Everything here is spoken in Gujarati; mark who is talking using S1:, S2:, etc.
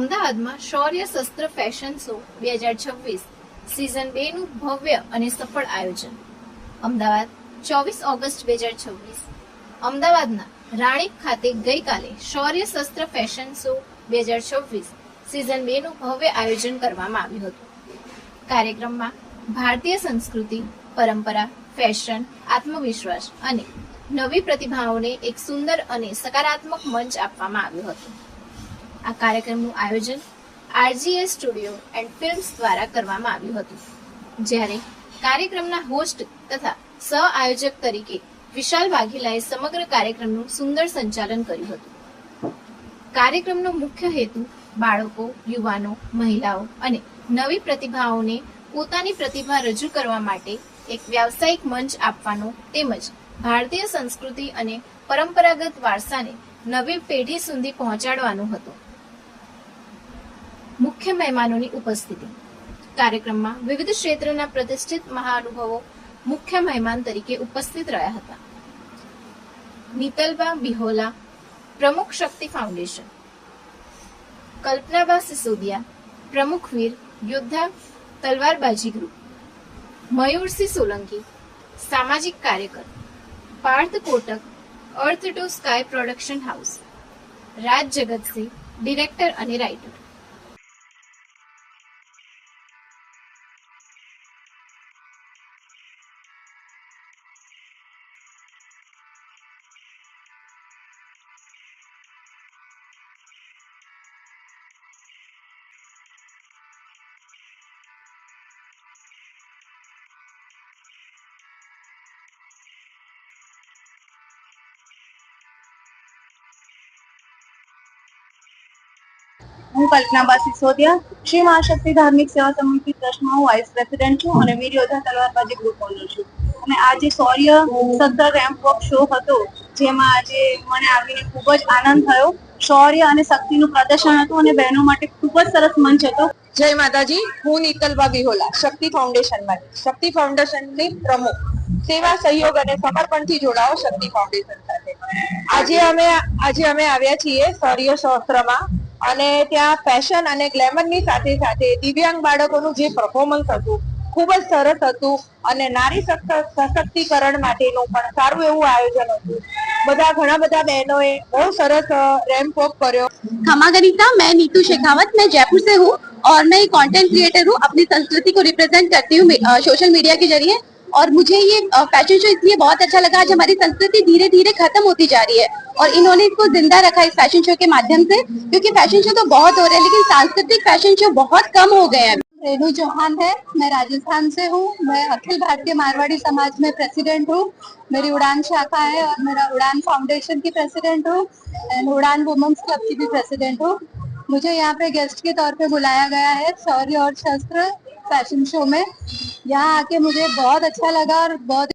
S1: અમદાવાદમાં શૌર્ય શસ્ત્ર ફેશન શો 2026 સિઝન 2 નું ભવ્ય અને સફળ આયોજન. અમદાવાદ 24 ઓગસ્ટ 2026 અમદાવાદના રાણીપ ખાતે ગઈકાલે શૌર્ય શસ્ત્ર ફેશન શો 2026 સિઝન 2 નું ભવ્ય આયોજન કરવામાં આવ્યું હતું. કાર્યક્રમમાં ભારતીય સંસ્કૃતિ, પરંપરા, ફેશન, આત્મવિશ્વાસ અને નવી પ્રતિભાઓને એક સુંદર અને સકારાત્મક મંચ આપવામાં આવ્યું હતું. આ કાર્યક્રમનું આયોજન આરજીએસ સ્ટુડિયો એન્ડ ફિલ્મ્સ દ્વારા કરવામાં આવ્યું હતું, જ્યારે કાર્યક્રમના હોસ્ટ તથા સહ આયોજક તરીકે વિશાલ વાઘેલાએ સમગ્ર કાર્યક્રમનું સુંદર સંચાલન કર્યું હતું. કાર્યક્રમનો મુખ્ય હેતુ બાળકો, યુવાનો, મહિલાઓ અને નવી પ્રતિભાઓને પોતાની પ્રતિભા રજૂ કરવા માટે એક વ્યાવસાયિક મંચ આપવાનો તેમજ ભારતીય સંસ્કૃતિ અને પરંપરાગત વારસાને નવી પેઢી સુધી પહોંચાડવાનો હતો. મુખ્ય મહેમાનોની ઉપસ્થિતિ. કાર્યક્રમમાં વિવિધ ક્ષેત્રના પ્રતિષ્ઠિત મહાનુભાવો મુખ્ય મહેમાન તરીકે ઉપસ્થિત રહ્યા હતા. નીતલબા બિહોલા, પ્રમુખ શક્તિ ફાઉન્ડેશન. કલ્પનાબા સિસોદિયા, પ્રમુખ વીર યોદ્ધા તલવારબાજી ગ્રુપ. મયુરસિંહ સોલંકી, સામાજિક કાર્યકર. Parth Kotak, earth to sky production house. Raj Jagatsinh, director અને રાઇટર.
S2: હું કલ્પનાબા સિસોદિયા, શ્રી મહાશક્તિ ધાર્મિક સેવા સમિતિ ટ્રસ્ટમાં હું વાઇસ પ્રેસિડેન્ટ છું અને વીર યોદ્ધા તલવારબાજી ગ્રુપ ઓનર છું. અને આજે શૌર્ય શસ્ત્ર રેમ્પ વોક શો હતો, જેમાં આજે મને આવીને ખૂબ જ આનંદ થયો. શૌર્ય અને શક્તિનું પ્રદર્શન હતું અને બહેનો માટે ખૂબ જ સરસ મંચ હતો.
S3: જય માતાજી. હું નીતલબા બિહોલા, શક્તિ ફાઉન્ડેશનમાંથી, શક્તિ ફાઉન્ડેશનની પ્રમુખ. સેવા, સહયોગ અને સમર્પણથી જોડાઓ શક્તિ ફાઉન્ડેશન સાથે. આજે અમે આવ્યા છીએ શૌર્ય શસ્ત્રમાં, અને ત્યાં ફેશન અને ગ્લેમરની સાથે સાથે દિવ્યાંગ બાળકોનું જે પરફોર્મન્સ હતું ખૂબ જ સરસ હતું, અને નારી સશક્તિકરણ માટેનું પણ સારું એવું આયોજન હતું. ઘણા બધા બહેનોએ બહુ સરસ રેમ્પ વોક કર્યો.
S4: खमा गनीता, मैं नीतू शेखावत, मैं जयपुर से हूँ और मैं कंटेंट क्रिएटर हूँ. अपनी संस्कृति को रिप्रेजेंट करती हूँ सोशल मीडिया के जरिए. और मुझे ये फैशन शो इसलिए बहुत अच्छा लगा. आज हमारी संस्कृति धीरे धीरे खत्म होती जा रही है और इन्होंने इसको जिंदा रखा इस फैशन शो के माध्यम से, क्योंकि फैशन शो तो बहुत हो रहे हैं लेकिन सांस्कृतिक फैशन शो बहुत कम हो गए हैं.
S2: रेणु चौहान है, मैं राजस्थान से हूँ. मैं अखिल भारतीय मारवाड़ी समाज में प्रेसिडेंट हूँ. मेरी उड़ान शाखा है और मेरा उड़ान फाउंडेशन की प्रेसिडेंट हूँ एंड उड़ान वुमेन्स क्लब की भी प्रेसिडेंट हूँ. मुझे यहाँ पे गेस्ट के तौर पे बुलाया गया है शौर्य और शस्त्र फैशन शो में. यहाँ आके मुझे बहुत अच्छा लगा और बहुत